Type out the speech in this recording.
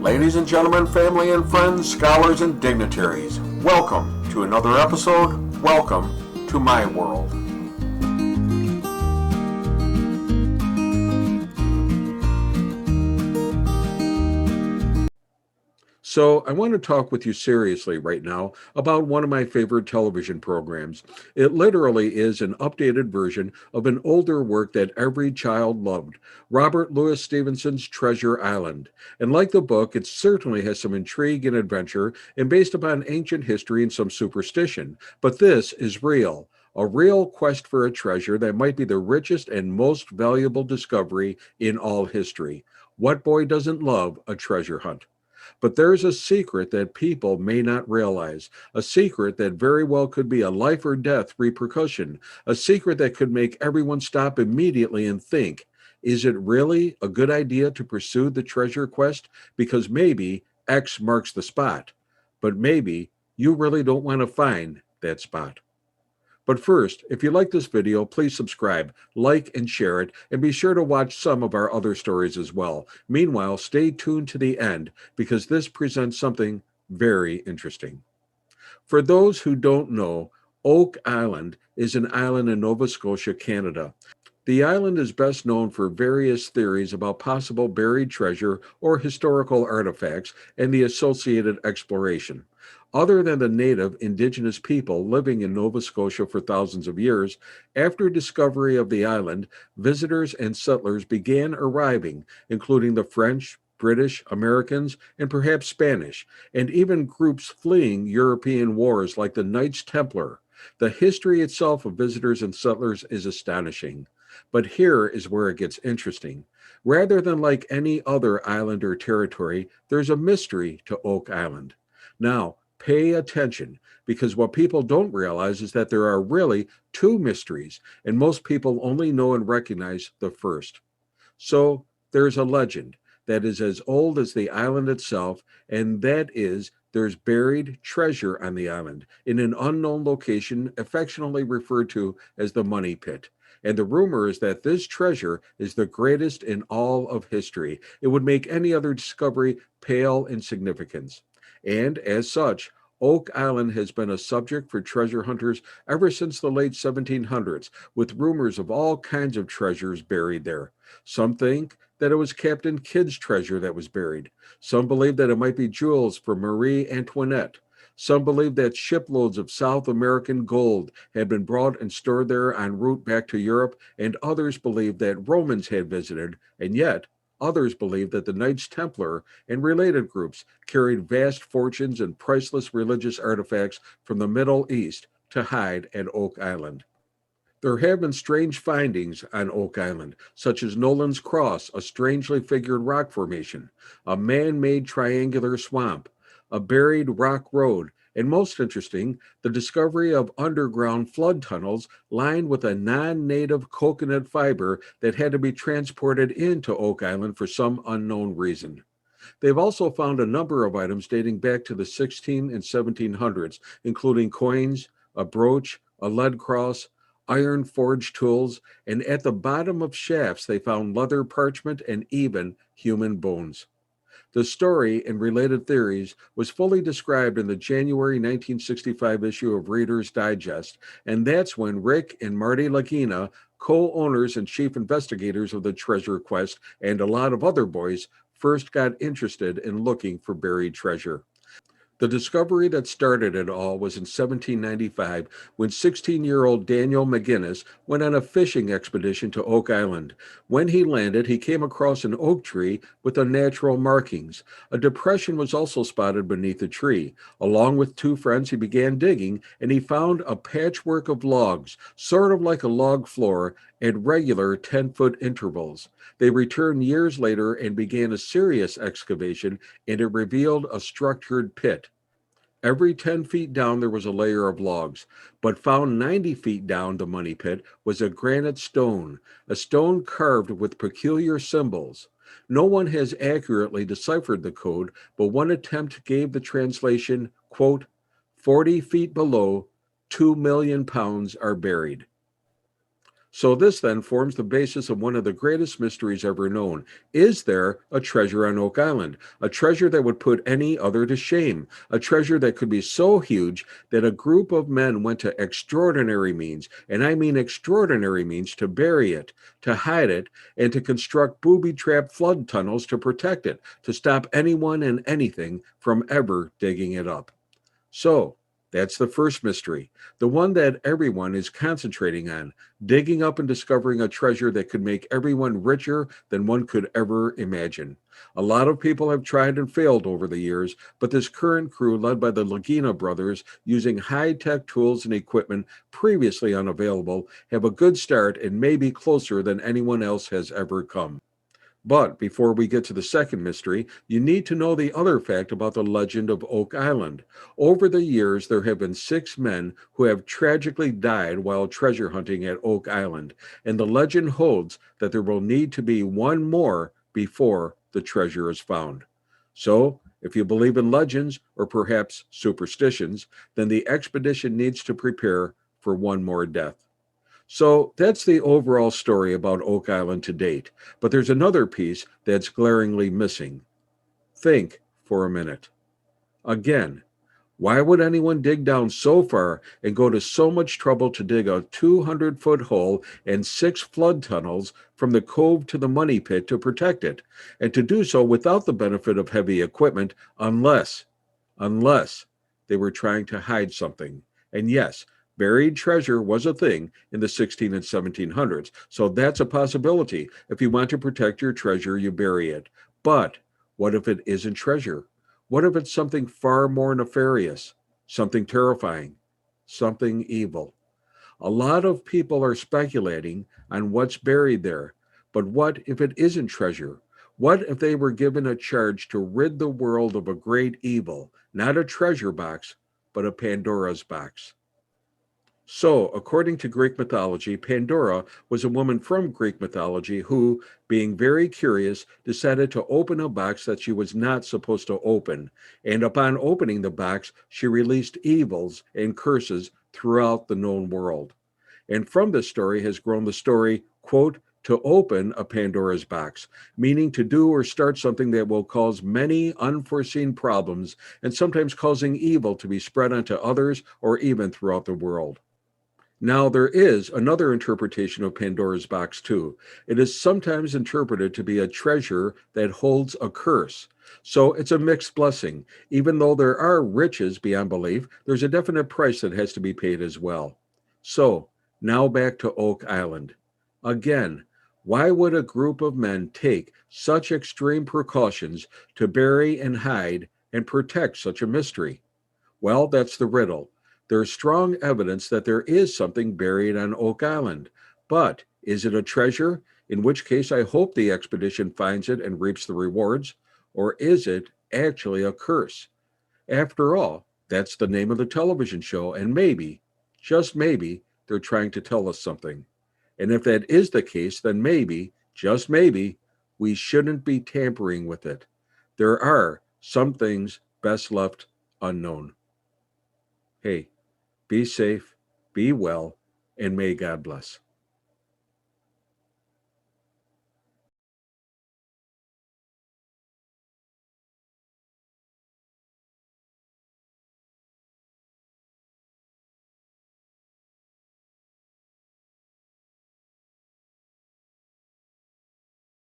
Ladies and gentlemen, family and friends, scholars and dignitaries, welcome to another episode. Welcome to my world. So I want to talk with you seriously right now about one of my favorite television programs. It literally is an updated version of an older work that every child loved, Robert Louis Stevenson's Treasure Island. And like the book, it certainly has some intrigue and adventure and based upon ancient history and some superstition. But this is real. A real quest for a treasure that might be the richest and most valuable discovery in all history. What boy doesn't love a treasure hunt? But there's a secret that people may not realize, a secret that very well could be a life or death repercussion, a secret that could make everyone stop immediately and think, is it really a good idea to pursue the treasure quest? Because maybe X marks the spot, but maybe you really don't want to find that spot. But first, if you like this video, please subscribe, like, and share it, and be sure to watch some of our other stories as well. Meanwhile, stay tuned to the end because this presents something very interesting. For those who don't know, Oak Island is an island in Nova Scotia, Canada. The island is best known for various theories about possible buried treasure or historical artifacts and the associated exploration. Other than the native indigenous people living in Nova Scotia for thousands of years, after discovery of the island, visitors and settlers began arriving, including the French, British, Americans, and perhaps Spanish, and even groups fleeing European wars like the Knights Templar. The history itself of visitors and settlers is astonishing. But here is where it gets interesting. Rather than like any other island or territory, there's a mystery to Oak Island. Now, pay attention, because what people don't realize is that there are really two mysteries, and most people only know and recognize the first. So, there's a legend that is as old as the island itself, and that is there's buried treasure on the island in an unknown location affectionately referred to as the Money Pit. And the rumor is that this treasure is the greatest in all of history. It would make any other discovery pale in significance. And as such, Oak Island has been a subject for treasure hunters ever since the late 1700s, with rumors of all kinds of treasures buried there. Some think that it was Captain Kidd's treasure that was buried. Some believe that it might be jewels for Marie Antoinette. Some believe that shiploads of South American gold had been brought and stored there en route back to Europe, and others believe that Romans had visited, and yet others believe that the Knights Templar and related groups carried vast fortunes and priceless religious artifacts from the Middle East to hide at Oak Island. There have been strange findings on Oak Island, such as Nolan's Cross, a strangely figured rock formation, a man-made triangular swamp, a buried rock road, and most interesting, the discovery of underground flood tunnels lined with a non-native coconut fiber that had to be transported into Oak Island for some unknown reason. They've also found a number of items dating back to the 16 and 1700s, including coins, a brooch, a lead cross, iron forged tools, and at the bottom of shafts they found leather parchment and even human bones. The story and related theories was fully described in the January 1965 issue of Reader's Digest, and that's when Rick and Marty Lagina, co-owners and chief investigators of the treasure quest, and a lot of other boys, first got interested in looking for buried treasure. The discovery that started it all was in 1795 when 16-year-old Daniel McGuiness went on a fishing expedition to Oak Island. When he landed, he came across an oak tree with unnatural markings. A depression was also spotted beneath the tree. Along with two friends, he began digging, and he found a patchwork of logs, sort of like a log floor, at regular 10-foot intervals. They returned years later and began a serious excavation, and it revealed a structured pit. Every 10 feet down there was a layer of logs, but found 90 feet down the Money Pit was a granite stone, a stone carved with peculiar symbols. No one has accurately deciphered the code, but one attempt gave the translation, quote, 40 feet below, 2 million pounds are buried. So this then forms the basis of one of the greatest mysteries ever known. Is there a treasure on Oak Island? A treasure that would put any other to shame? A treasure that could be so huge that a group of men went to extraordinary means, and I mean extraordinary means, to bury it, to hide it, and to construct booby-trapped flood tunnels to protect it, to stop anyone and anything from ever digging it up. So, that's the first mystery, the one that everyone is concentrating on, digging up and discovering a treasure that could make everyone richer than one could ever imagine. A lot of people have tried and failed over the years, but this current crew, led by the Lagina brothers, using high-tech tools and equipment previously unavailable, have a good start and may be closer than anyone else has ever come. But before we get to the second mystery, you need to know the other fact about the legend of Oak Island. Over the years, there have been 6 men who have tragically died while treasure hunting at Oak Island, and the legend holds that there will need to be one more before the treasure is found. So, if you believe in legends or perhaps superstitions, then the expedition needs to prepare for one more death. So that's the overall story about Oak Island to date. But there's another piece that's glaringly missing. Think for a minute. Again, why would anyone dig down so far and go to so much trouble to dig a 200-foot hole and 6 flood tunnels from the cove to the money pit to protect it, and to do so without the benefit of heavy equipment unless they were trying to hide something? And yes, buried treasure was a thing in the 16 and 1700s, so that's a possibility. If you want to protect your treasure, you bury it. But what if it isn't treasure? What if it's something far more nefarious, something terrifying, something evil? A lot of people are speculating on what's buried there. But what if it isn't treasure? What if they were given a charge to rid the world of a great evil, not a treasure box, but a Pandora's box? So, according to Greek mythology, Pandora was a woman from Greek mythology who, being very curious, decided to open a box that she was not supposed to open. And upon opening the box, she released evils and curses throughout the known world. And from this story has grown the story, quote, to open a Pandora's box, meaning to do or start something that will cause many unforeseen problems and sometimes causing evil to be spread onto others or even throughout the world. Now, there is another interpretation of Pandora's box, too. It is sometimes interpreted to be a treasure that holds a curse. So it's a mixed blessing. Even though there are riches beyond belief, there's a definite price that has to be paid as well. So, now back to Oak Island. Again, why would a group of men take such extreme precautions to bury and hide and protect such a mystery? Well, that's the riddle. There's strong evidence that there is something buried on Oak Island. But is it a treasure? In which case, I hope the expedition finds it and reaps the rewards. Or is it actually a curse? After all, that's the name of the television show, and maybe, just maybe, they're trying to tell us something. And if that is the case, then maybe, just maybe, we shouldn't be tampering with it. There are some things best left unknown. Hey, be safe, be well, and may God bless.